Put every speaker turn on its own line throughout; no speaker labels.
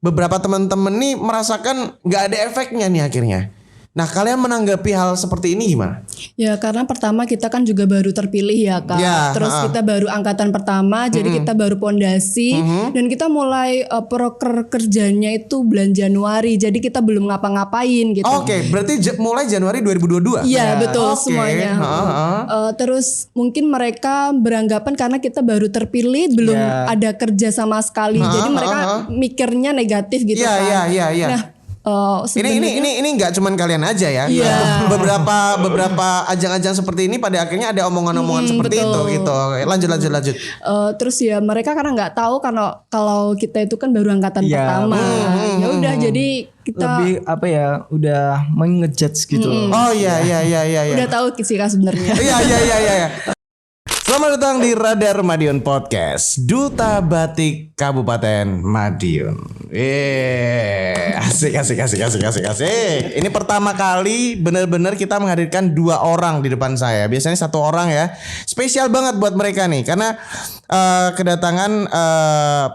beberapa teman-teman nih merasakan nggak ada efeknya nih akhirnya. Nah, kalian menanggapi hal seperti ini gimana?
Ya karena pertama kita kan juga baru terpilih ya Kak.
Ya,
Terus kita baru angkatan pertama, jadi kita baru pondasi dan kita mulai proker kerjanya itu bulan Januari. Jadi kita belum ngapa-ngapain gitu.
Oke, berarti mulai Januari 2022.
Iya betul
Oke,
semuanya. Terus mungkin mereka beranggapan karena kita baru terpilih belum ada kerja sama sekali, jadi mereka mikirnya negatif gitu kan.
Iya.
Nah,
Ini nggak cuman kalian aja ya.
Iya.
Beberapa ajang-ajang seperti ini pada akhirnya ada omongan-omongan seperti
betul.
itu gitu. Oke, lanjut.
Terus ya mereka karena nggak tahu karena kalau kita itu kan baru angkatan pertama. Ya udah jadi kita
lebih apa ya, udah mengejudge gitu loh.
Oh iya.
udah tahu sih Kak sebenarnya.
Iya. Selamat datang di Radar Madiun Podcast, Duta Batik Kabupaten Madiun. Asik. Ini pertama kali benar-benar kita menghadirkan 2 orang di depan saya. Biasanya 1 orang ya. Spesial banget buat mereka nih karena kedatangan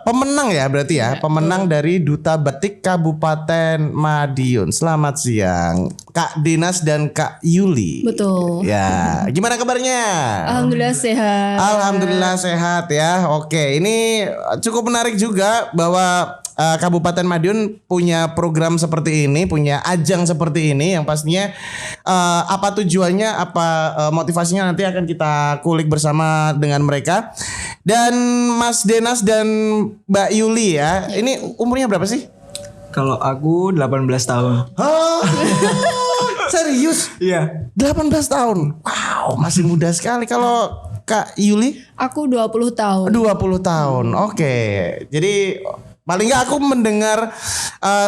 pemenang ya berarti ya, pemenang dari Duta Batik Kabupaten Madiun. Selamat siang, Kak Dinas dan Kak Yuli.
Betul.
Ya, gimana kabarnya?
Alhamdulillah sehat.
Alhamdulillah sehat ya. Oke, ini cukup menarik juga bahwa Kabupaten Madiun punya program seperti ini, punya ajang seperti ini yang pastinya apa tujuannya, apa motivasinya nanti akan kita kulik bersama dengan mereka. Dan Mas Denas dan Mbak Yuli ya, ini umurnya berapa sih?
Kalau aku 18 tahun.
Hah? Serius?
Iya.
18 tahun. Wow, masih muda sekali. Kalau Kak Yuli?
Aku 20 tahun.
20 tahun. Oke. Jadi paling nggak aku mendengar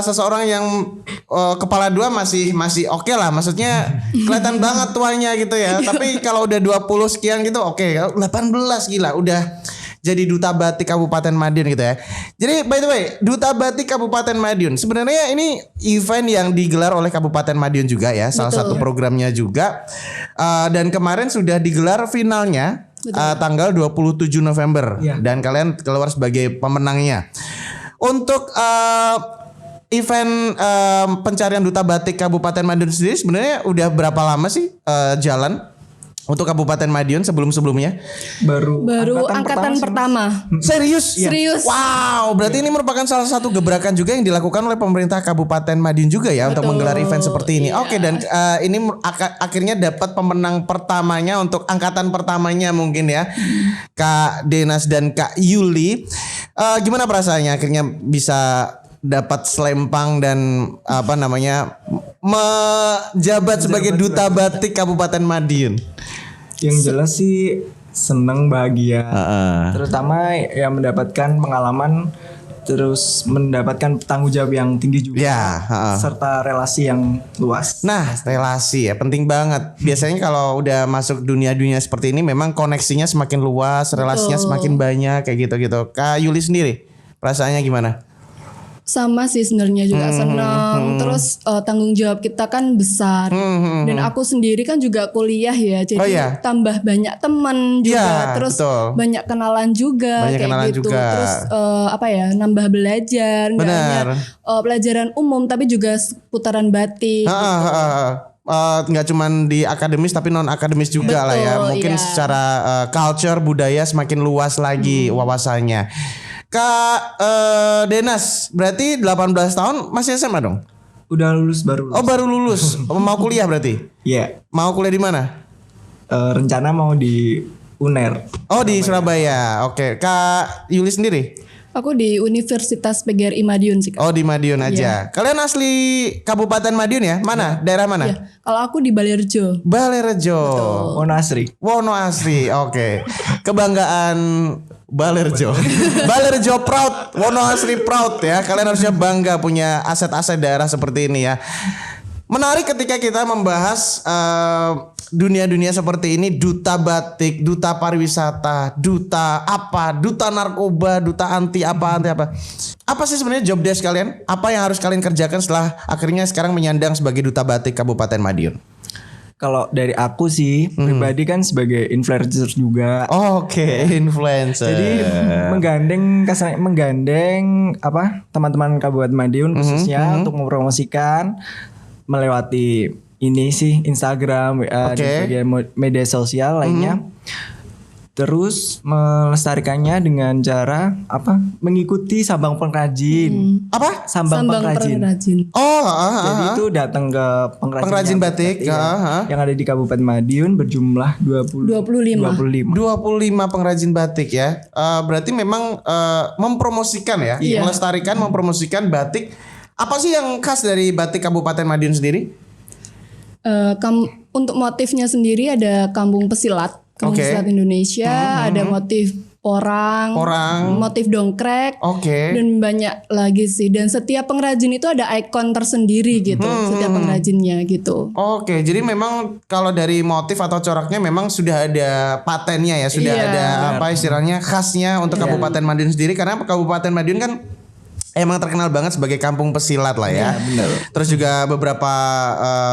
seseorang yang kepala 2 masih oke lah. Maksudnya kelihatan banget tuanya gitu ya. Tapi kalau udah 20 sekian gitu oke. 18 gila udah jadi Duta Batik Kabupaten Madiun gitu ya. Jadi by the way, Duta Batik Kabupaten Madiun sebenarnya ini event yang digelar oleh Kabupaten Madiun juga ya. Salah satu programnya juga. Dan kemarin sudah digelar finalnya tanggal 27 November. Dan kalian keluar sebagai pemenangnya. Untuk event pencarian Duta Batik Kabupaten Madiun sendiri sebenarnya udah berapa lama sih jalan untuk Kabupaten Madiun sebelum-sebelumnya?
Baru
angkatan pertama.
Serius?
Serius.
Wow, berarti ini merupakan salah satu gebrakan juga yang dilakukan oleh pemerintah Kabupaten Madiun juga ya untuk menggelar event seperti ini. Oke, dan ini akhirnya dapat pemenang pertamanya untuk angkatan pertamanya mungkin ya, Kak Denas dan Kak Yuli. Gimana perasaannya akhirnya bisa dapat selempang dan apa namanya menjabat sebagai Duta Batik Kabupaten Madiun?
Yang jelas sih seneng, bahagia. Terutama ya mendapatkan pengalaman, terus mendapatkan tanggung jawab yang tinggi juga, serta relasi yang luas.
Nah, relasi ya penting banget. Biasanya kalau udah masuk dunia-dunia seperti ini memang koneksinya semakin luas, relasinya semakin banyak kayak gitu-gitu. Kak Yuli sendiri perasaannya gimana?
Sama sih sebenarnya juga senang. Terus tanggung jawab kita kan besar. Dan aku sendiri kan juga kuliah ya. Jadi tambah banyak teman juga. Terus banyak kenalan juga kayak gitu. Terus nambah belajar. Nggak hanya pelajaran umum tapi juga seputaran batik.
Nggak cuman di akademis tapi non akademis juga lah ya. Mungkin secara culture budaya semakin luas lagi wawasannya. Kak Denas berarti 18 tahun masih SMA dong?
Udah lulus baru.
Oh baru lulus. Mau kuliah berarti?
Iya.
Mau kuliah di mana?
Rencana mau di UNER.
Oh di Surabaya. Oke. Kak Yuli sendiri?
Aku di Universitas PGRI Madiun sih Kak.
Oh di Madiun aja. Kalian asli Kabupaten Madiun ya? Mana? Daerah mana?
Kalau aku di Balerejo.
Balerejo.
Wonoasri.
Oke. Kebanggaan Balerejo. Balerejo proud. Wonoasri proud ya. Kalian harusnya bangga punya aset-aset daerah seperti ini ya. Menarik ketika kita membahas dunia-dunia seperti ini. Duta batik, duta pariwisata, duta apa, duta narkoba, duta anti apa. Apa sih sebenarnya job desk kalian? Apa yang harus kalian kerjakan setelah akhirnya sekarang menyandang sebagai Duta Batik Kabupaten Madiun?
Kalau dari aku sih pribadi kan sebagai influencer juga.
Oke, influencer.
Jadi menggandeng apa teman-teman Kabupaten Madiun khususnya untuk mempromosikan melewati ini sih Instagram, WA dan bagian media sosial lainnya. Terus melestarikannya dengan cara apa? Mengikuti Sabang Pengrajin.
Apa?
Sabang Pengrajin. Jadi itu datang ke
pengrajin batik
yang ada di Kabupaten Madiun berjumlah 25
pengrajin batik ya. Berarti memang mempromosikan ya, melestarikan, mempromosikan batik. Apa sih yang khas dari batik Kabupaten Madiun sendiri?
Untuk motifnya sendiri ada kampung pesilat. Kampung Pesilat Indonesia, ada motif porang, motif dongkrek, dan banyak lagi sih. Dan setiap pengrajin itu ada ikon tersendiri gitu, setiap pengrajinnya gitu.
Oke, jadi memang kalau dari motif atau coraknya memang sudah ada patennya ya, sudah ada apa istilahnya khasnya untuk Kabupaten Madiun sendiri. Karena Kabupaten Madiun kan emang terkenal banget sebagai kampung pesilat lah ya.
Benar.
Terus juga beberapa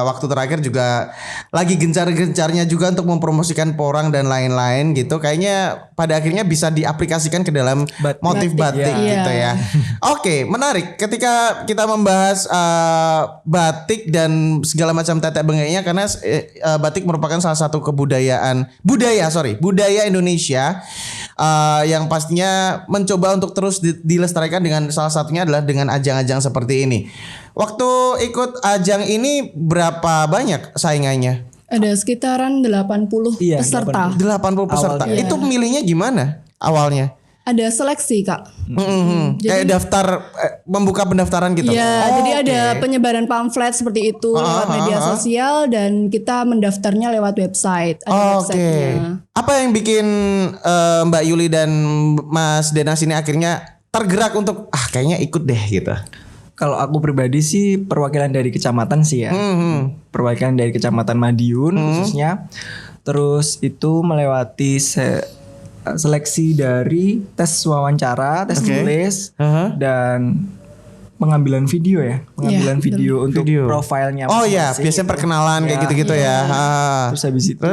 waktu terakhir juga lagi gencar-gencarnya juga untuk mempromosikan porang dan lain-lain gitu. Kayaknya pada akhirnya bisa diaplikasikan ke dalam motif batik gitu ya. Oke, menarik ketika kita membahas batik dan segala macam tetek bengeknya karena batik merupakan salah satu budaya Indonesia yang pastinya mencoba untuk terus dilestarikan dengan salah satunya adalah dengan ajang-ajang seperti ini. Waktu ikut ajang ini berapa banyak saingannya?
Ada sekitaran 80 peserta.
80 peserta.
Awalnya.
Itu milihnya gimana awalnya?
Ada seleksi Kak.
Jadi, kayak daftar membuka pendaftaran gitu.
Iya, jadi ada penyebaran pamflet seperti itu lewat media sosial dan kita mendaftarnya lewat website. Ada websitenya.
Apa yang bikin Mbak Yuli dan Mas Denas ini akhirnya tergerak untuk kayaknya ikut deh gitu?
Kalau aku pribadi sih perwakilan dari kecamatan sih ya. Perwakilan dari Kecamatan Madiun khususnya. Terus itu melewati seleksi dari tes wawancara, tes tulis dan pengambilan video ya. Pengambilan video untuk profilnya.
Oh iya, biasanya perkenalan kayak gitu-gitu ya.
Terus habis itu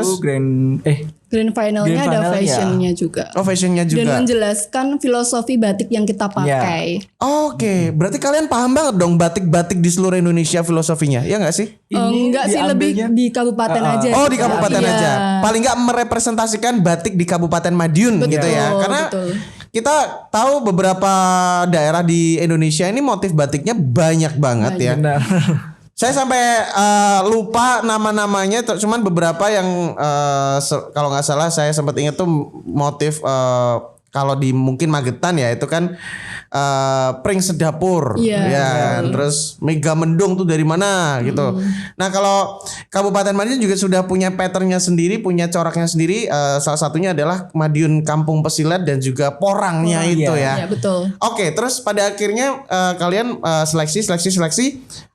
Grand finalnya ada fashionnya juga.
Oh, fashionnya juga.
Dan menjelaskan filosofi batik yang kita pakai.
Oke, berarti kalian paham banget dong batik-batik di seluruh Indonesia filosofinya, ya nggak sih?
Enggak sih, lebih di kabupaten aja.
Oh, di kabupaten aja. Paling nggak merepresentasikan batik di Kabupaten Madiun gitu ya. Karena kita tahu beberapa daerah di Indonesia ini motif batiknya banyak banget ya.
Benar.
Saya sampai lupa nama-namanya, cuman beberapa yang kalau nggak salah saya sempat ingat tuh motif kalau di mungkin Magetan ya itu kan Pring Sedapur, terus Mega Mendung tuh dari mana gitu. Nah kalau Kabupaten Madiun juga sudah punya patternnya sendiri, punya coraknya sendiri. Salah satunya adalah Madiun Kampung Pesilat dan juga porangnya itu ya.
Iya betul.
Oke, terus pada akhirnya kalian seleksi.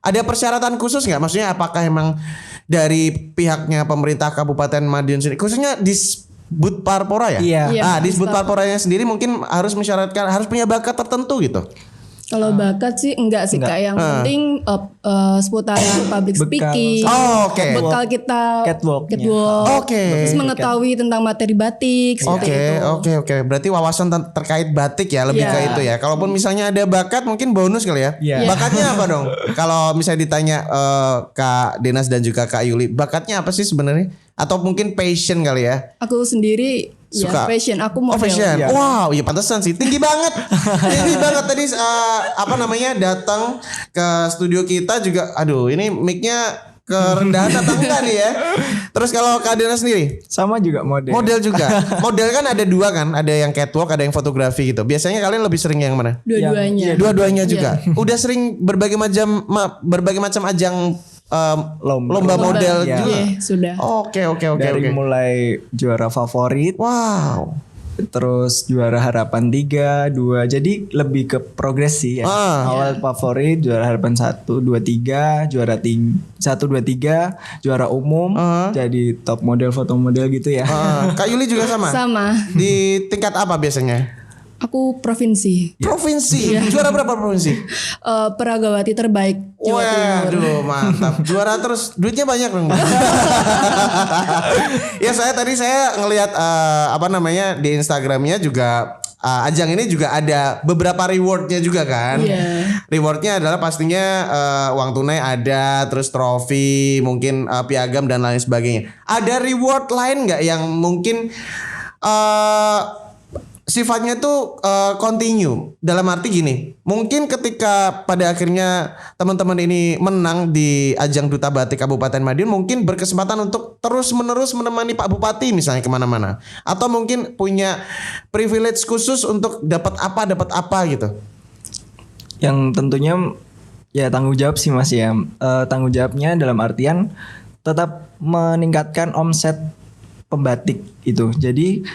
Ada persyaratan khusus nggak? Maksudnya apakah emang dari pihaknya pemerintah Kabupaten Madiun sendiri, khususnya di Bud Parpora ya?
Iya.
Di Bud Parporanya sendiri mungkin harus mensyaratkan harus punya bakat tertentu gitu.
Kalau bakat sih enggak sih Kak. Yang penting seputaran public speaking. Bekal kita catwalk. Terus mengetahui tentang materi batik seperti itu.
Oke. Berarti wawasan terkait batik ya lebih ke itu ya. Kalaupun misalnya ada bakat mungkin bonus kali ya. Bakatnya apa dong? Kalau misalnya ditanya Kak Denas dan juga Kak Yuli, bakatnya apa sih sebenarnya? Atau mungkin passion kali ya?
Aku sendiri suka fashion, aku model.
Fashion. Wow, ya pantesan sih. Tinggi banget. Tinggi banget tadi datang ke studio kita juga. Aduh, ini mic-nya kerendahan atau enggak nih ya? Terus kalau Kak Dena sendiri?
Sama juga model.
Model juga. Model kan ada dua kan, ada yang catwalk, ada yang fotografi gitu. Biasanya kalian lebih sering yang mana?
Dua-duanya.
Dua-duanya juga. Udah sering berbagai macam ajang lomba model juga.
Sudah.
Oke.
Dari mulai juara favorit.
Wow.
Terus juara harapan 3, 2. Jadi lebih ke progres sih ya. Awal favorit, juara harapan 1, 2, 3, juara 1, 2, 3, juara umum, jadi top model foto model gitu ya.
Kak Yuli juga sama?
Sama.
Di tingkat apa biasanya?
Aku provinsi.
Provinsi. Juara berapa provinsi?
Peragawati terbaik Jawa Timur.
Waduh, mantap. Juara terus, duitnya banyak dong. Ya saya ngelihat di Instagramnya juga ajang ini juga ada beberapa rewardnya juga kan. Rewardnya adalah pastinya uang tunai ada, terus trofi, mungkin piagam dan lain sebagainya. Ada reward lain nggak yang mungkin sifatnya tuh continue, dalam arti gini, mungkin ketika pada akhirnya teman-teman ini menang di ajang Duta Batik Kabupaten Madiun, mungkin berkesempatan untuk terus-menerus menemani Pak Bupati misalnya kemana-mana, atau mungkin punya privilege khusus untuk dapat apa gitu.
Yang tentunya ya tanggung jawab sih Mas ya. Tanggung jawabnya dalam artian tetap meningkatkan omset pembatik itu. Jadi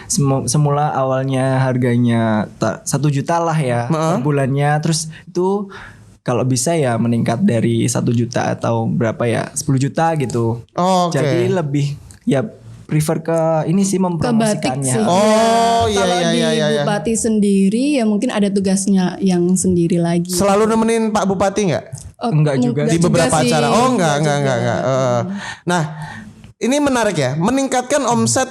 semula awalnya harganya 1 juta lah ya per bulannya, terus itu kalau bisa ya meningkat dari 1 juta atau berapa ya 10 juta gitu. Jadi lebih ya prefer ke ini sih mempromosikannya.
Kalau di Bupati sendiri ya mungkin ada tugasnya yang sendiri lagi.
Selalu nemenin Pak Bupati nggak?
Enggak juga
di beberapa acara. Enggak. Nah, ini menarik ya, meningkatkan omset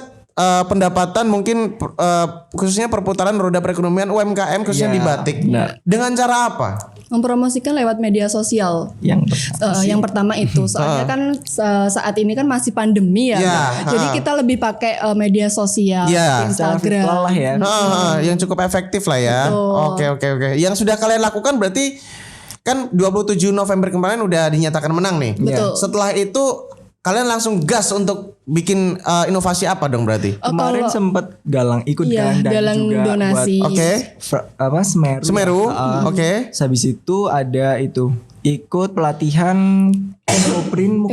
pendapatan mungkin khususnya perputaran roda perekonomian UMKM khususnya di batik. Dengan cara apa?
Mempromosikan lewat media sosial. Yang pertama itu, soalnya kan saat ini kan masih pandemi ya. Jadi kita lebih pakai media sosial, Instagram.
Lah ya.
Yang cukup efektif lah ya. Oke. Yang sudah kalian lakukan berarti kan 27 November kemarin udah dinyatakan menang nih.
Betul.
Setelah itu kalian langsung gas untuk bikin inovasi apa dong berarti?
Kemarin sempat ikut
galang
juga
donasi.
Semeru.
Oke.
Habis itu ada ikut pelatihan ekoprint muk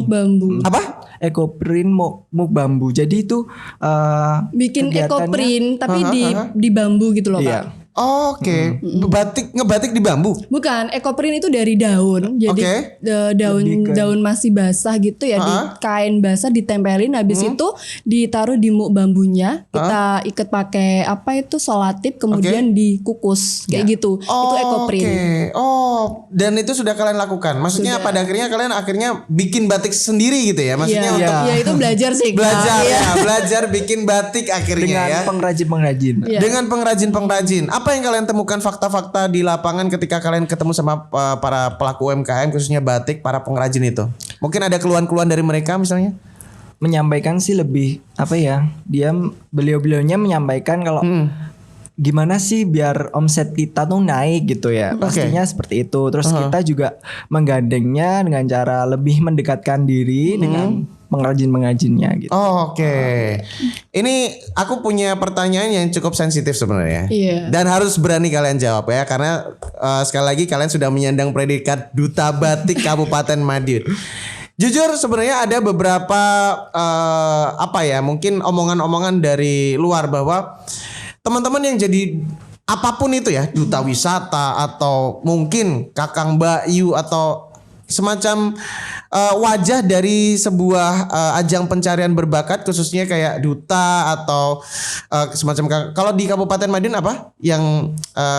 bambu.
Apa?
Ekoprint muk bambu. Jadi itu
bikin ekoprint tapi di bambu gitu loh, Pak.
Oke. Ngebatik di bambu?
Bukan, ekoprint itu dari daun. Jadi daun masih basah gitu ya, di kain basah ditempelin, habis itu ditaruh di muk bambunya. Kita ikat pakai solatip, kemudian dikukus kayak gitu. Itu ekoprint.
Dan itu sudah kalian lakukan. Maksudnya pada akhirnya kalian bikin batik sendiri gitu ya? Maksudnya untuk
itu belajar sih.
Belajar bikin batik akhirnya
dengan pengrajin-pengrajin.
Dengan pengrajin-pengrajin. Apa yang kalian temukan fakta-fakta di lapangan ketika kalian ketemu sama para pelaku UMKM khususnya batik, para pengrajin itu? Mungkin ada keluhan-keluhan dari mereka misalnya?
Menyampaikan sih lebih beliau-beliaunya menyampaikan kalau gimana sih biar omset kita tuh naik gitu ya. Pastinya seperti itu. Terus kita juga menggandengnya dengan cara lebih mendekatkan diri dengan pengrajin-pengrajinnya gitu.
Ini aku punya pertanyaan yang cukup sensitif sebenarnya. Dan harus berani kalian jawab ya, karena sekali lagi kalian sudah menyandang predikat Duta Batik Kabupaten Madiun. Jujur sebenarnya ada beberapa mungkin omongan-omongan dari luar bahwa teman-teman yang jadi apapun itu ya, duta wisata atau mungkin Kakang Mbak atau semacam wajah dari sebuah ajang pencarian berbakat khususnya kayak duta atau semacam, kalau di Kabupaten Madiun apa yang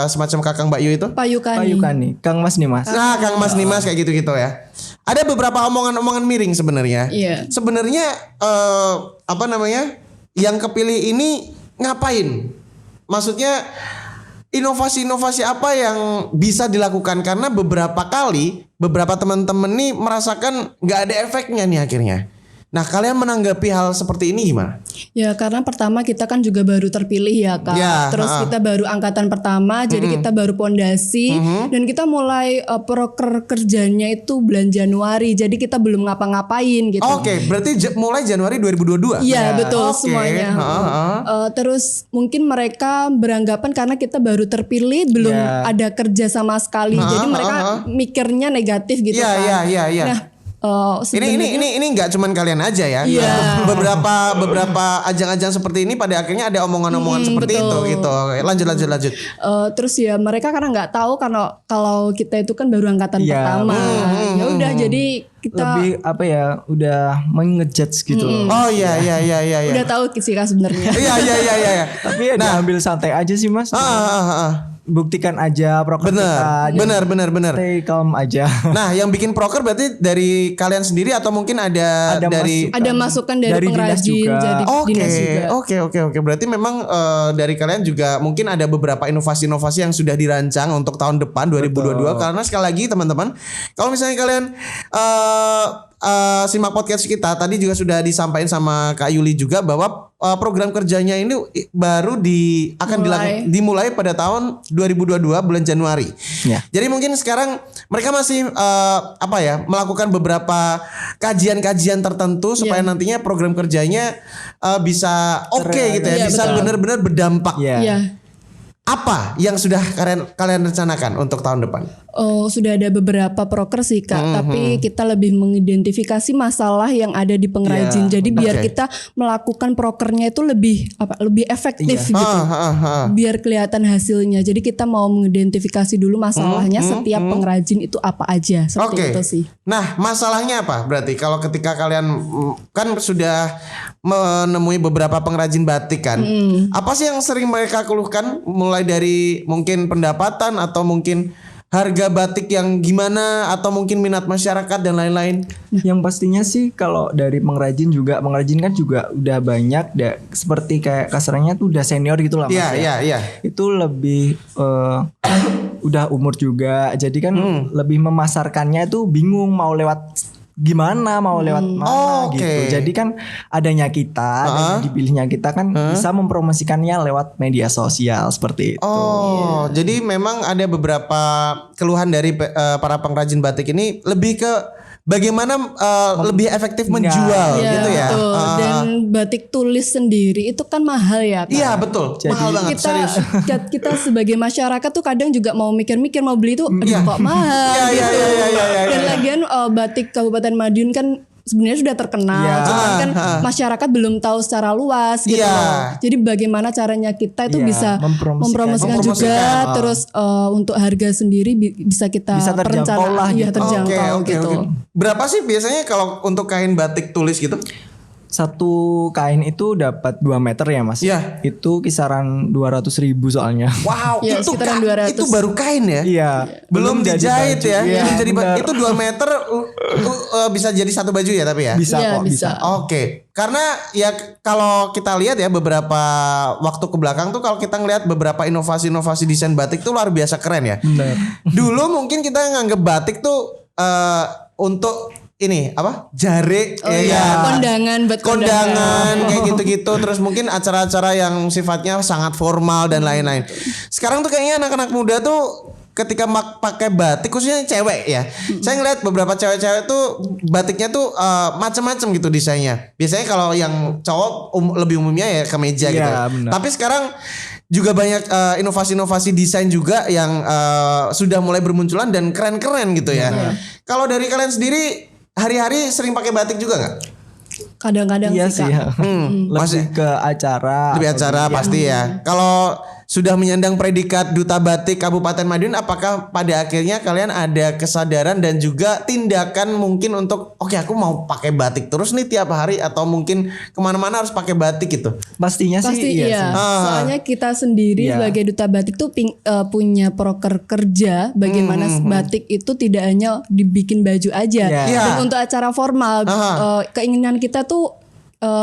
semacam Kakang Mbak itu?
Payukani. Kang Mas Nimas.
Nah, Kang Mas Nimas kayak gitu-gitu ya. Ada beberapa omongan-omongan miring sebenarnya. Sebenarnya yang kepilih ini ngapain? Maksudnya inovasi-inovasi apa yang bisa dilakukan, karena beberapa kali beberapa teman-teman nih merasakan nggak ada efeknya nih akhirnya. Nah, kalian menanggapi hal seperti ini gimana?
Ya, karena pertama kita kan juga baru terpilih ya, Kak. Terus kita baru angkatan pertama, jadi kita baru pondasi dan kita mulai proker kerjanya itu bulan Januari. Jadi kita belum ngapa-ngapain gitu.
Berarti mulai Januari 2022.
Iya, betul semuanya. Terus mungkin mereka beranggapan karena kita baru terpilih belum ada kerja sama sekali. Jadi mereka mikirnya negatif gitu kan. Nah,
Ini nggak cuman kalian aja ya.
Iya.
Beberapa ajang-ajang seperti ini pada akhirnya ada omongan-omongan seperti
betul.
itu gitu. Lanjut.
Terus ya mereka karena nggak tahu karena kalau kita itu kan baru angkatan pertama. Ya udah jadi kita
lebih udah mengejudge gitu.
Oh iya.
udah tahu sih Kak sebenarnya.
Iya.
Tapi ambil santai aja sih Mas. Buktikan aja proker kita.
Benar.
Stay calm aja.
Nah, yang bikin proker berarti dari kalian sendiri atau mungkin ada dari
ada masukan dari
dinas
pengrajin
juga.
jadi dinas juga.
Oke. Berarti memang dari kalian juga mungkin ada beberapa inovasi-inovasi yang sudah dirancang untuk tahun depan 2022. Karena sekali lagi teman-teman, kalau misalnya kalian simak podcast kita tadi juga sudah disampaikan sama Kak Yuli juga bahwa program kerjanya ini baru akan dimulai pada tahun 2022 bulan Januari.
Ya.
Jadi mungkin sekarang mereka masih melakukan beberapa kajian-kajian tertentu supaya nantinya program kerjanya bisa gitu ya, bisa benar-benar berdampak.
Iya.
Apa yang sudah kalian rencanakan untuk tahun depan?
Oh, sudah ada beberapa proker sih Kak, tapi kita lebih mengidentifikasi masalah yang ada di pengrajin. Jadi biar kita melakukan prokernya itu lebih efektif gitu. Biar kelihatan hasilnya. Jadi kita mau mengidentifikasi dulu masalahnya setiap pengrajin itu apa aja. Seperti itu sih.
Nah, masalahnya apa? Berarti kalau ketika kalian kan sudah menemui beberapa pengrajin batik kan. Apa sih yang sering mereka keluhkan? Mulai dari mungkin pendapatan atau mungkin harga batik yang gimana atau mungkin minat masyarakat dan lain-lain.
Yang pastinya sih kalau dari pengrajin kan juga udah banyak seperti kayak kasarnya tuh udah senior gitu lah Mas.
Iya.
Itu lebih udah umur juga. Jadi kan lebih memasarkannya itu bingung mau lewat gimana, mau lewat mana gitu. Jadi kan adanya kita dan dipilihnya kita kan bisa mempromosikannya lewat media sosial seperti itu.
Jadi memang ada beberapa keluhan dari para pengrajin batik ini lebih ke bagaimana lebih efektif menjual gitu ya.
Betul. Dan batik tulis sendiri itu kan mahal ya Kak.
Iya betul.
Jadi
mahal banget serius.
Kita sebagai masyarakat tuh kadang juga mau mikir-mikir mau beli tuh kok mahal gitu. Dan lagian batik Kabupaten Madiun kan sebenarnya sudah terkenal, cuman kan masyarakat belum tahu secara luas gitu. Jadi bagaimana caranya kita itu bisa mempromosikan juga, terus untuk harga sendiri bisa kita perencanaan, terjangkau gitu.
Berapa sih biasanya kalau untuk kain batik tulis gitu?
Satu kain itu dapat 2 meter ya Mas.
Iya.
Itu kisaran 200.000 soalnya.
Wow,
ya,
itu baru kain ya?
Iya.
Belum dijahit
baju.
ya?
Iya,
itu 2 meter bisa jadi satu baju ya tapi ya?
Bisa kok.
Oke. Karena ya kalau kita lihat ya beberapa waktu ke belakang tuh kalau kita ngelihat beberapa inovasi-inovasi desain batik tuh luar biasa keren ya.
Benar.
Dulu mungkin kita nganggep batik tuh untuk ini apa jare
kondangan buat kondangan
kayak gitu-gitu terus mungkin acara-acara yang sifatnya sangat formal dan lain-lain. Sekarang tuh kayaknya anak-anak muda tuh ketika pakai batik khususnya cewek ya. Saya ngeliat beberapa cewek-cewek tuh batiknya tuh macam-macam gitu desainnya. Biasanya kalau yang cowok lebih umumnya ya kemeja gitu.
Benar.
Tapi sekarang juga banyak inovasi-inovasi desain juga yang sudah mulai bermunculan dan keren-keren gitu ya. Kalau dari kalian sendiri hari-hari sering pakai batik juga nggak?
Kadang-kadang sih Kak.
Lebih ke acara.
Lebih acara pasti ya. Kalau sudah menyandang predikat Duta Batik Kabupaten Madiun, apakah pada akhirnya kalian ada kesadaran dan juga tindakan mungkin untuk oke, aku mau pakai batik terus nih tiap hari atau mungkin kemana-mana harus pakai batik gitu?
Pastinya
Pasti
sih
iya. Soalnya kita sendiri sebagai Duta Batik tuh punya proker kerja bagaimana batik itu tidak hanya dibikin baju aja. Dan untuk acara formal keinginan kita tuh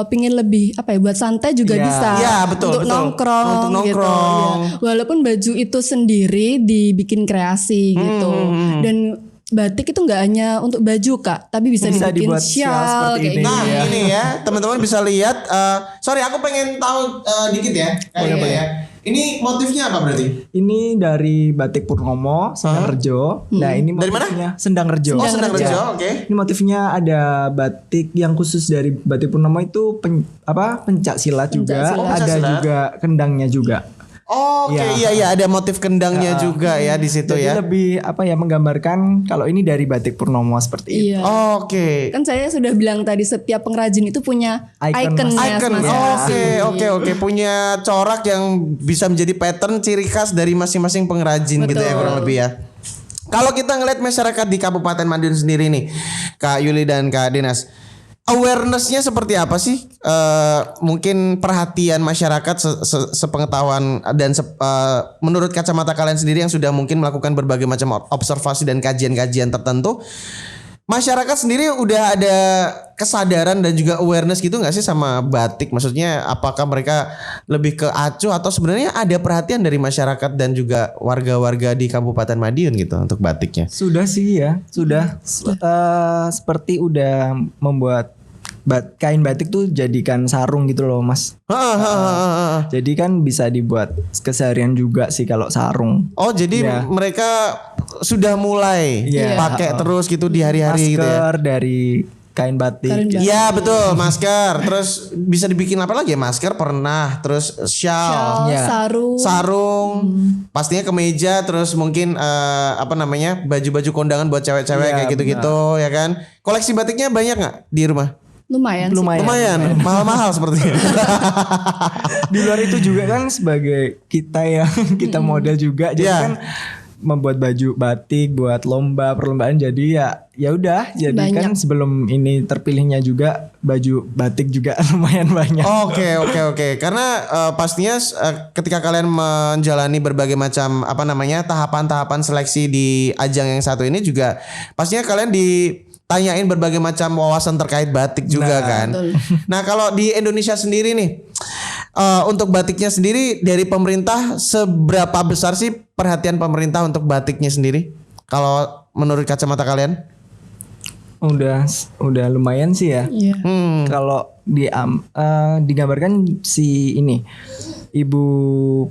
pingin lebih buat santai juga bisa.
Betul.
Nongkrong gitu. Ya. Walaupun baju itu sendiri dibikin kreasi gitu. Dan batik itu nggak hanya untuk baju Kak, tapi bisa dibikin shawl kayak gitu.
Nah ini ya teman-teman bisa lihat. Sorry aku pengen tahu dikit ya. Boleh. Ya. Ini motifnya apa berarti?
Ini dari batik Purnomo, Sendangrejo. Nah ini motifnya Sendangrejo.
Sendangrejo, oke.
Ini motifnya ada batik yang khusus dari batik Purnomo itu pencak silat juga, ada juga kendangnya juga.
Oke, iya ada motif kendangnya juga ya di situ
jadi
ya.
lebih menggambarkan kalau ini dari batik Purnomo seperti itu.
Oke.
Kan saya sudah bilang tadi setiap pengrajin itu punya ikonnya.
Oke. Punya corak yang bisa menjadi pattern ciri khas dari masing-masing pengrajin gitu ya kurang lebih ya. Kalau kita ngelihat masyarakat di Kabupaten Madiun sendiri nih, Kak Yuli dan Kak Dinas, awareness-nya seperti apa sih? Mungkin perhatian masyarakat sepengetahuan dan menurut kacamata kalian sendiri yang sudah mungkin melakukan berbagai macam observasi dan kajian-kajian tertentu, masyarakat sendiri udah ada kesadaran dan juga awareness gitu nggak sih sama batik? Maksudnya apakah mereka lebih ke acuh atau sebenarnya ada perhatian dari masyarakat dan juga warga-warga di Kabupaten Madiun gitu untuk batiknya?
Sudah sih ya, sudah. Seperti udah membuat kain batik tuh jadikan sarung gitu loh Mas. Jadi kan bisa dibuat keseharian juga sih kalau sarung.
Oh jadi mereka sudah mulai pakai terus gitu di hari-hari gitu ya?
Masker dari kain batik.
Iya betul, masker. Terus bisa dibikin apa lagi ya? Masker pernah, terus shawl, sarung, pastinya kemeja, terus mungkin baju-baju kondangan buat cewek-cewek kayak gitu-gitu ya kan. Koleksi batiknya banyak nggak di rumah?
Lumayan.
Mahal-mahal sepertinya.
Di luar itu juga kan sebagai kita model juga, jadi kan membuat baju batik buat perlombaan, jadi ya udah, jadi banyak. Kan sebelum ini terpilihnya juga baju batik juga lumayan banyak.
Oke. Karena pastinya ketika kalian menjalani berbagai macam tahapan-tahapan seleksi di ajang yang satu ini juga pastinya kalian ditanyain berbagai macam wawasan terkait batik juga kan. Betul. Nah, kalau di Indonesia sendiri nih, untuk batiknya sendiri dari pemerintah seberapa besar sih perhatian pemerintah untuk batiknya sendiri? Kalau menurut kacamata kalian?
Udah lumayan sih ya. Kalau digambarkan si ini Ibu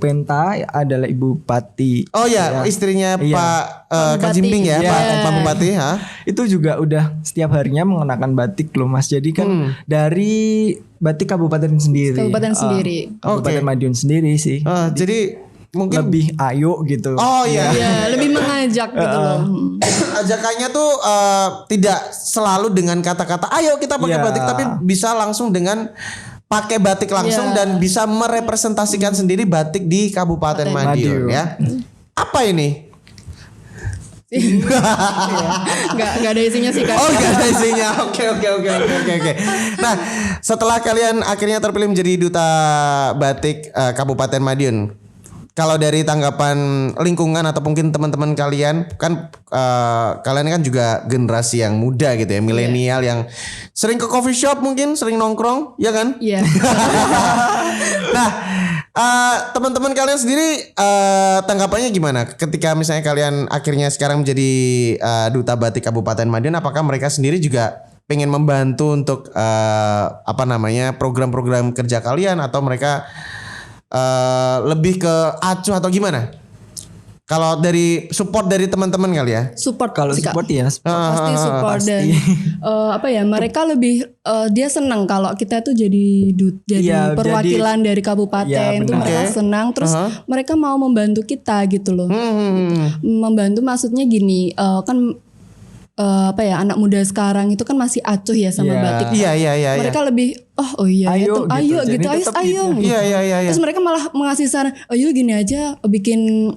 Penta adalah Ibu Pati.
Oh ya, istrinya Pak Kajimbing ya, Pak Bupati.
Itu juga udah setiap harinya mengenakan batik loh Mas. Jadi kan dari batik kabupaten sendiri. Kabupaten Madiun sendiri sih.
Jadi mungkin
lebih ayo gitu.
Oh iya.
Lebih mengajak gitu loh.
Ajakannya tuh tidak selalu dengan kata-kata ayo kita pakai batik, tapi bisa langsung dengan pakai batik langsung dan bisa merepresentasikan sendiri batik di Kabupaten Madiun ya. Apa ini?
Gak ada isinya sih Kak.
Oh gak ada isinya. Oke. Nah, setelah kalian akhirnya terpilih menjadi duta batik Kabupaten Madiun, kalau dari tanggapan lingkungan atau mungkin teman-teman kalian kan kalian kan juga generasi yang muda gitu ya, milenial yang sering ke coffee shop, mungkin sering nongkrong, ya kan?
Iya.
Nah, teman-teman kalian sendiri tanggapannya gimana ketika misalnya kalian akhirnya sekarang menjadi duta batik Kabupaten Madiun? Apakah mereka sendiri juga pengen membantu untuk program-program kerja kalian, atau mereka lebih ke acuh atau gimana? Kalau dari support dari teman-teman kali ya?
Support.
Kalau support ya
pasti support dan mereka lebih dia senang kalau kita tuh jadi perwakilan dari kabupaten itu mereka senang, terus mereka mau membantu kita gitu loh. Membantu maksudnya gini, kan anak muda sekarang itu kan masih acuh ya sama batik.
Iya.
Mereka lebih ayo gitu. Iya. Terus mereka malah mengasih saran, ayo gini aja bikin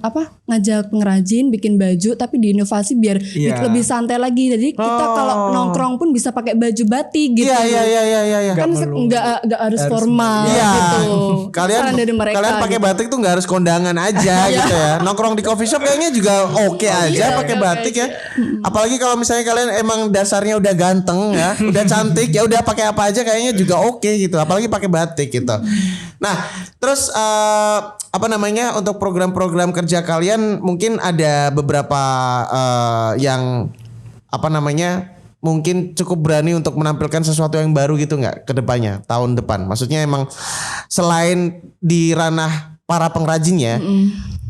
ngajak pengrajin bikin baju tapi diinovasi biar lebih santai lagi. Jadi kita kalau nongkrong pun bisa pakai baju batik gitu.
Iya.
Kan enggak harus formal gitu.
Kalian pakai batik tuh enggak harus kondangan aja gitu ya. Nongkrong di coffee shop kayaknya juga oke aja pakai batik ya. Apalagi kalau misalnya kalian emang dasarnya udah ganteng ya, udah cantik ya, udah pakai apa aja kayaknya juga oke gitu, apalagi pakai batik gitu. Nah, terus untuk program-program kerja kalian mungkin ada beberapa yang mungkin cukup berani untuk menampilkan sesuatu yang baru gitu nggak ke depannya, tahun depan? Maksudnya emang selain di ranah para pengrajin ya,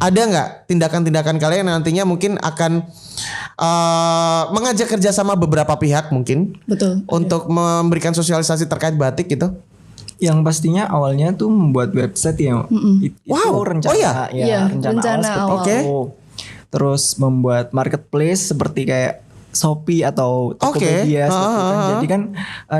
ada nggak tindakan-tindakan kalian yang nantinya mungkin akan mengajak kerjasama beberapa pihak mungkin?
Betul.
Untuk memberikan sosialisasi terkait batik gitu?
Yang pastinya awalnya tuh membuat website ya. Itu rencana rencana awal seperti itu. Terus membuat marketplace seperti kayak Shopee atau Tokopedia seperti itu. Jadi kan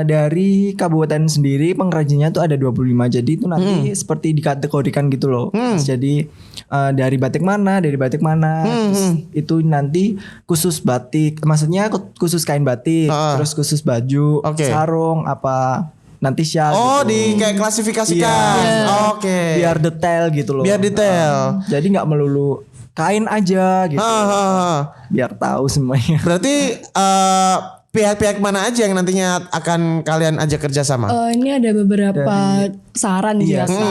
dari kabupaten sendiri pengrajinnya tuh ada 25. Jadi itu nanti seperti dikategorikan gitu loh. Jadi dari batik mana. Terus itu nanti khusus batik. Maksudnya khusus kain batik, terus khusus baju, sarung apa nanti syal gitu.
Di kayak klasifikasikan.
Biar detail gitu loh.
Biar detail.
Jadi nggak melulu kain aja gitu. Biar tahu semuanya.
Berarti pihak-pihak mana aja yang nantinya akan kalian ajak kerjasama?
Ini ada beberapa saran biasa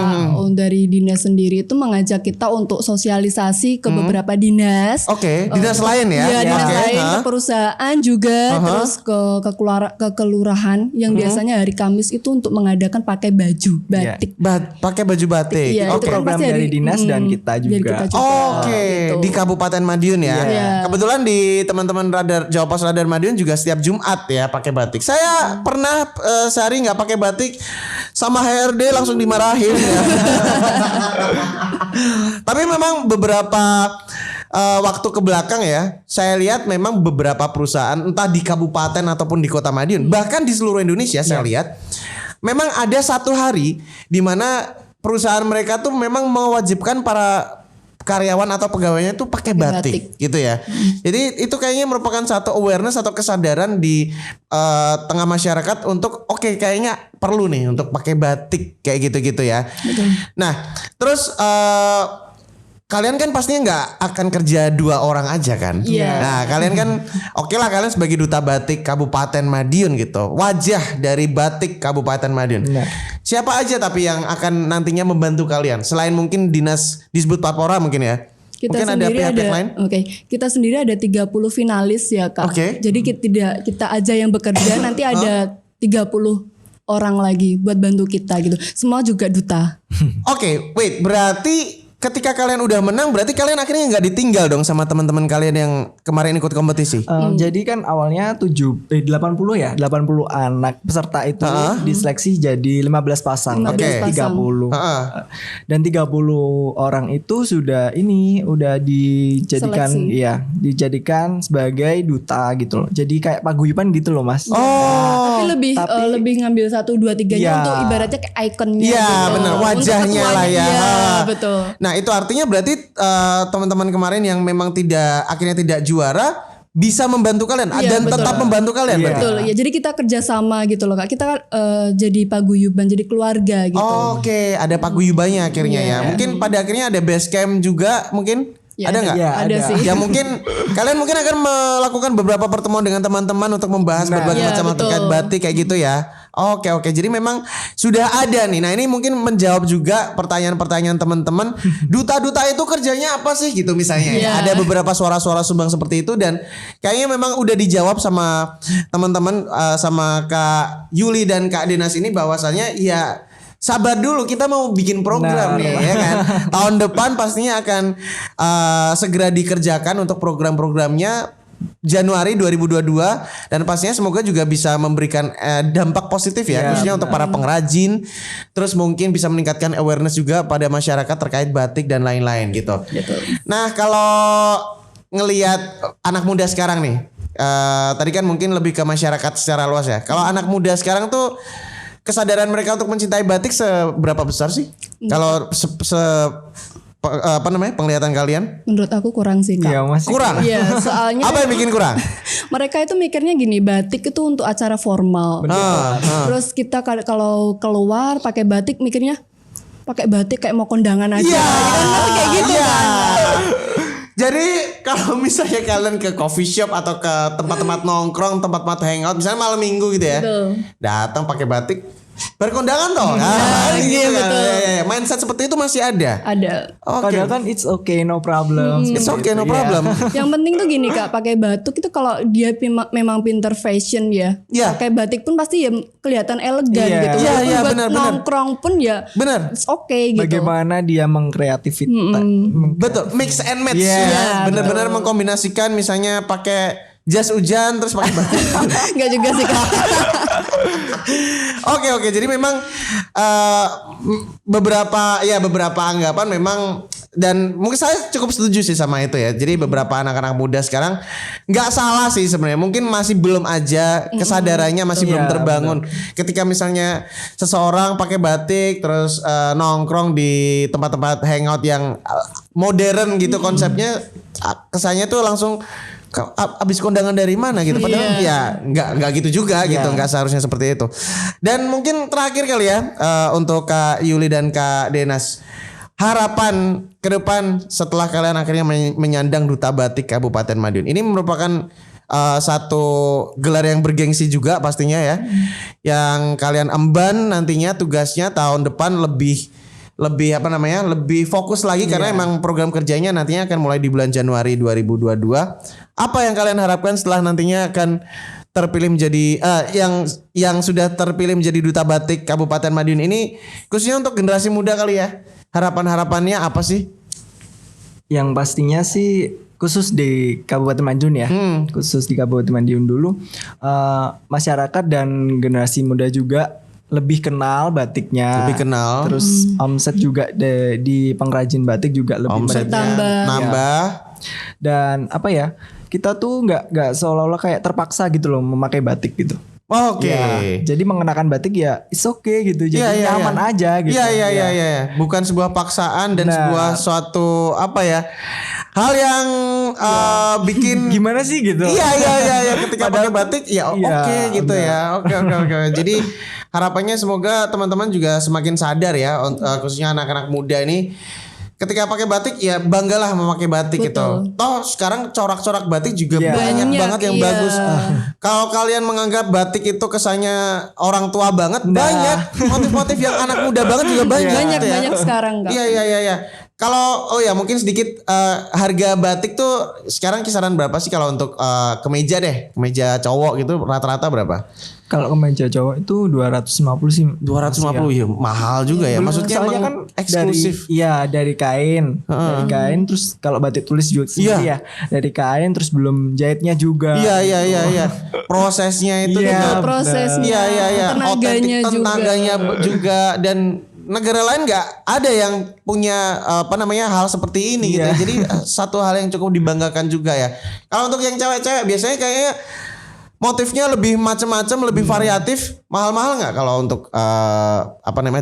dari dinas sendiri itu mengajak kita untuk sosialisasi ke beberapa dinas.
Dinas lain ya?
Iya, dinas lain, ke perusahaan juga, terus ke kelurahan yang biasanya hari Kamis itu untuk mengadakan pakai baju batik.
Pakai baju batik.
Iya,
itu program dari dinas dan kita juga.
Gitu.
Di Kabupaten Madiun ya. Kebetulan di teman-teman Jawa Pos Radar Madiun juga setiap Jumat ya pakai batik. Saya pernah sehari nggak pakai batik sama HRD langsung dimarahin ya. Tapi memang beberapa waktu ke belakang ya, saya lihat memang beberapa perusahaan entah di kabupaten ataupun di Kota Madiun, bahkan di seluruh Indonesia saya lihat memang ada satu hari di mana perusahaan mereka tuh memang mewajibkan para karyawan atau pegawainya tuh pakai batik gitu ya. Jadi itu kayaknya merupakan satu awareness atau kesadaran di tengah masyarakat untuk kayaknya perlu nih untuk pakai batik kayak gitu-gitu ya.
Betul.
Nah, terus kalian kan pastinya nggak akan kerja 2 orang aja kan? Nah, kalian kan lah kalian sebagai duta batik Kabupaten Madiun gitu, wajah dari batik Kabupaten Madiun. Siapa aja tapi yang akan nantinya membantu kalian selain mungkin dinas Disbud Parpora mungkin ya? Mungkin ada pihak-pihak lain?
Kita sendiri ada 30 finalis ya Kak. Jadi kita aja yang bekerja, nanti ada 30 orang lagi buat bantu kita gitu. Semua juga duta. Berarti ketika kalian udah menang berarti kalian akhirnya nggak ditinggal dong sama teman-teman kalian yang kemarin ikut kompetisi.
Jadi kan awalnya 80 anak peserta itu diseleksi jadi 15 pasang. 30. Dan 30 orang itu sudah dijadikan sebagai duta gitu loh. Jadi kayak paguyuban gitu loh Mas.
Tapi lebih ngambil 1, 2, 3-nya untuk ibaratnya kayak ikonnya gitu.
Benar, wajahnya lah ya.
Betul.
Nah itu artinya berarti teman-teman kemarin yang memang akhirnya tidak juara bisa membantu kalian dan tetap membantu kalian.
Betul ya, jadi kita kerjasama gitu loh Kak. Kita jadi paguyuban, jadi keluarga gitu.
Ada paguyubannya akhirnya ya. Mungkin pada akhirnya ada base camp juga mungkin. Ada nggak?
Ada sih.
Ya mungkin kalian akan melakukan beberapa pertemuan dengan teman-teman untuk membahas berbagai macam terkait batik kayak gitu ya. Oke. Jadi memang sudah ada nih. Nah ini mungkin menjawab juga pertanyaan-pertanyaan teman-teman. Duta-duta itu kerjanya apa sih gitu misalnya. Ada beberapa suara-suara sumbang seperti itu dan kayaknya memang udah dijawab sama teman-teman sama Kak Yuli dan Kak Dinas ini bahwasannya ya sabar dulu, kita mau bikin program nih ya kan. Tahun depan pastinya akan segera dikerjakan untuk program-programnya Januari 2022 dan pastinya semoga juga bisa memberikan dampak positif ya khususnya untuk para pengrajin, terus mungkin bisa meningkatkan awareness juga pada masyarakat terkait batik dan lain-lain gitu. Nah kalau ngelihat anak muda sekarang nih, tadi kan mungkin lebih ke masyarakat secara luas ya. Kalau anak muda sekarang tuh kesadaran mereka untuk mencintai batik seberapa besar sih? Kalau penglihatan kalian?
Menurut aku kurang sih Kak.
Kurang?
Iya, soalnya
apa yang bikin kurang?
Mereka itu mikirnya gini, batik itu untuk acara formal. Terus kita kalau keluar pakai batik mikirnya pakai batik kayak mau kondangan aja. Kayak gitu kan.
Jadi kalau misalnya kalian ke coffee shop atau ke tempat-tempat nongkrong, tempat-tempat hangout, misalnya malam minggu gitu ya, datang pakai batik, berkondangan toh. Mindset seperti itu masih ada.
Padahal kan it's okay no problem.
It's okay no problem.
Yang penting tuh gini Kak, pakai batik itu kalau dia memang pinter fashion ya. Pakai batik pun pasti ya kelihatan elegan gitu. Benar. Nongkrong pun ya.
Benar.
It's okay gitu.
Bagaimana dia mengkreativitas.
Betul, mix and match. Benar-benar mengkombinasikan misalnya pakai jas hujan terus pakai batik.
Enggak juga sih Kak.
Oke, jadi memang beberapa anggapan memang, dan mungkin saya cukup setuju sih sama itu ya. Jadi beberapa anak-anak muda sekarang nggak salah sih sebenarnya. Mungkin masih belum aja kesadarannya masih belum terbangun. Bener. Ketika misalnya seseorang pakai batik terus nongkrong di tempat-tempat hangout yang modern gitu konsepnya, kesannya tuh langsung abis kondangan dari mana gitu. Padahal ya nggak gitu juga gitu. Nggak seharusnya seperti itu. Dan mungkin terakhir kali ya untuk Kak Yuli dan Kak Denas, harapan ke depan setelah kalian akhirnya menyandang Duta Batik Kabupaten Madiun. Ini merupakan satu gelar yang bergengsi juga pastinya ya. Yang kalian emban nantinya tugasnya tahun depan lebih fokus lagi karena emang program kerjanya nantinya akan mulai di bulan Januari 2022. Apa yang kalian harapkan setelah nantinya akan terpilih menjadi yang sudah terpilih menjadi Duta Batik Kabupaten Madiun ini, khususnya untuk generasi muda kali ya? Harapan-harapannya apa sih?
Yang pastinya sih khusus di Kabupaten Madiun ya. Khusus di Kabupaten Madiun dulu, masyarakat dan generasi muda juga lebih kenal batiknya. Lebih kenal. Terus omset juga di pengrajin batik juga lebih
nambah.
Dan apa ya? Kita tuh nggak seolah-olah kayak terpaksa gitu loh memakai batik gitu.
Oke.
Ya, jadi mengenakan batik ya it's okay gitu. Jadi nyaman aja gitu.
Iya. Bukan sebuah paksaan dan sebuah suatu apa ya? Hal yang bikin
gimana sih gitu.
Iya. Ketika pakai batik ya oke gitu ya. Oke. Jadi harapannya semoga teman-teman juga semakin sadar ya, khususnya anak-anak muda ini. Ketika pakai batik ya banggalah memakai batik. Betul. Gitu. Toh sekarang corak-corak batik juga banyak banget yang bagus. Kalau kalian menganggap batik itu kesannya orang tua banget, banyak motif-motif yang anak muda banget juga banyak.
Banyak sekarang.
Iya. Kalau mungkin sedikit harga batik tuh sekarang kisaran berapa sih kalau untuk kemeja cowok gitu rata-rata berapa?
Kalau kemeja cowok itu 250 sih.
250 ya mahal juga ya. Maksudnya kan eksklusif.
Dari kain. Dari kain terus kalau batik tulis juga sendiri ya. Dari kain terus belum jahitnya juga.
Iya. Prosesnya itu juga.
Prosesnya.
Iya. Tenaganya juga dan negara lain nggak ada yang punya hal seperti ini gitu. Jadi satu hal yang cukup dibanggakan juga ya. Kalau untuk yang cewek-cewek biasanya kayaknya motifnya lebih macam-macam, lebih variatif. Mahal-mahal nggak kalau untuk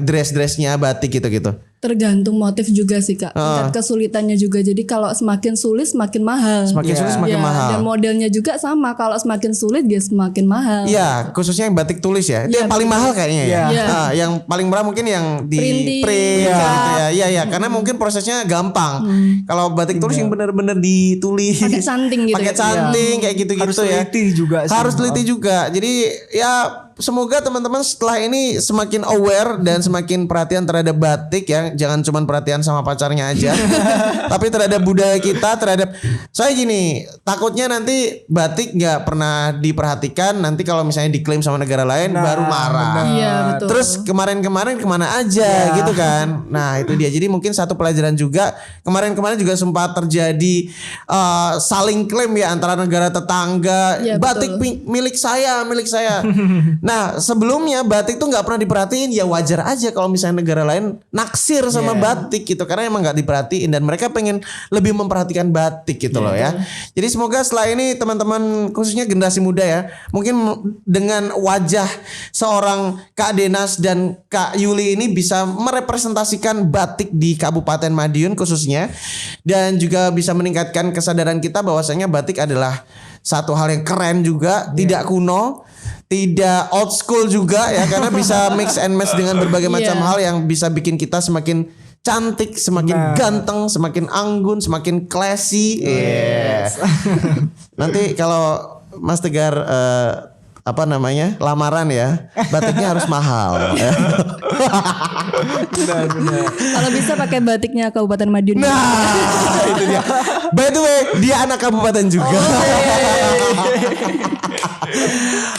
dress-dressnya batik gitu-gitu?
Tergantung motif juga sih Kak. Tingkat kesulitannya juga. Jadi kalau semakin sulit semakin mahal.
Semakin sulit semakin mahal.
Dan modelnya juga sama. Kalau semakin sulit dia semakin mahal.
Iya, khususnya yang batik tulis ya. Itu yang paling mahal kayaknya ya. Yang paling murah mungkin yang di print gitu ya. Iya, karena mungkin prosesnya gampang. Kalau batik tulis yang benar-benar ditulis.
Pakai canting gitu.
Pakai canting kayak gitu-gitu ya.
Harus teliti juga sih.
Harus teliti juga. Jadi ya semoga teman-teman setelah ini semakin aware dan semakin perhatian terhadap batik ya. Jangan cuma perhatian sama pacarnya aja. Tapi terhadap budaya kita, saya gini, takutnya nanti batik gak pernah diperhatikan. Nanti kalau misalnya diklaim sama negara lain baru marah.
Iya, betul.
Terus kemarin-kemarin kemana aja gitu kan. Nah itu dia. Jadi mungkin satu pelajaran juga. Kemarin-kemarin juga sempat terjadi saling klaim ya antara negara tetangga.
Ya,
batik milik saya. Nah sebelumnya batik tuh gak pernah diperhatiin. Ya wajar aja kalau misalnya negara lain naksir sama batik gitu. Karena emang gak diperhatiin. Dan mereka pengen lebih memperhatikan batik gitu loh ya. Jadi semoga setelah ini teman-teman khususnya generasi muda ya. Mungkin dengan wajah seorang Kak Denas dan Kak Yuli ini bisa merepresentasikan batik di Kabupaten Madiun khususnya. Dan juga bisa meningkatkan kesadaran kita bahwasanya batik adalah satu hal yang keren juga. Tidak kuno, tidak old school juga ya, karena bisa mix and match dengan berbagai macam hal yang bisa bikin kita semakin cantik, semakin ganteng, semakin anggun, semakin classy. Nanti kalau Mas Tegar lamaran ya, batiknya harus mahal.
Benar.
Kalau bisa pakai batiknya Kabupaten Madiun.
Nah, itu dia. By the way, dia anak kabupaten juga.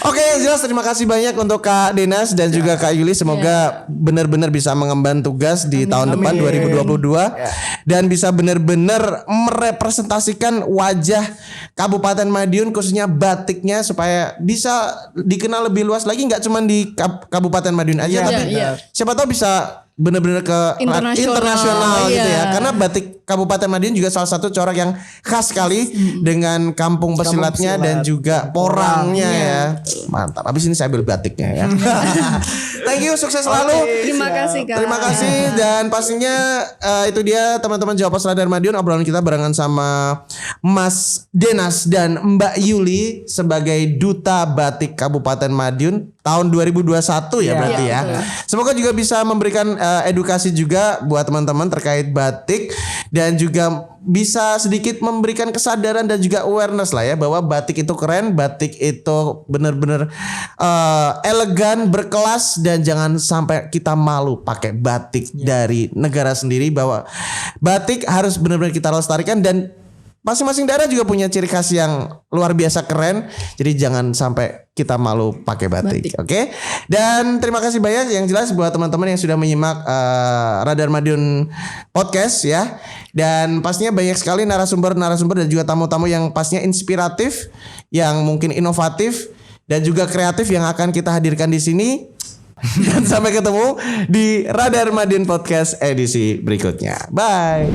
Oke, jelas terima kasih banyak untuk Kak Denas dan juga Kak Yuli. Semoga benar-benar bisa mengemban tugas di tahun depan 2022 dan bisa benar-benar merepresentasikan wajah Kabupaten Madiun khususnya batiknya supaya bisa dikenal lebih luas lagi, nggak cuma di Kabupaten Madiun aja tapi siapa tahu bisa benar-benar ke internasional gitu ya. Karena batik Kabupaten Madiun juga salah satu corak yang khas sekali dengan kampung pesilatnya dan juga porangnya ya. Mantap. Habis ini saya ambil batiknya ya. Thank you, sukses selalu.
Terima kasih Kak.
Terima kasih dan pastinya itu dia teman-teman Jawa Pos Radar Madiun, obrolan kita barengan sama Mas Denas dan Mbak Yuli sebagai Duta Batik Kabupaten Madiun tahun 2021 ya berarti ya. Semoga juga bisa memberikan edukasi juga buat teman-teman terkait batik dan juga bisa sedikit memberikan kesadaran dan juga awareness lah ya bahwa batik itu keren, batik itu benar-benar elegan, berkelas dan jangan sampai kita malu pakai batik dari negara sendiri, bahwa batik harus benar-benar kita lestarikan dan masing-masing daerah juga punya ciri khas yang luar biasa keren. Jadi jangan sampai kita malu pakai batik. Oke? Dan terima kasih banyak yang jelas buat teman-teman yang sudah menyimak Radar Madiun Podcast ya. Dan pastinya banyak sekali narasumber dan juga tamu-tamu yang pastinya inspiratif, yang mungkin inovatif dan juga kreatif yang akan kita hadirkan di sini. Dan sampai ketemu di Radar Madiun Podcast edisi berikutnya. Bye.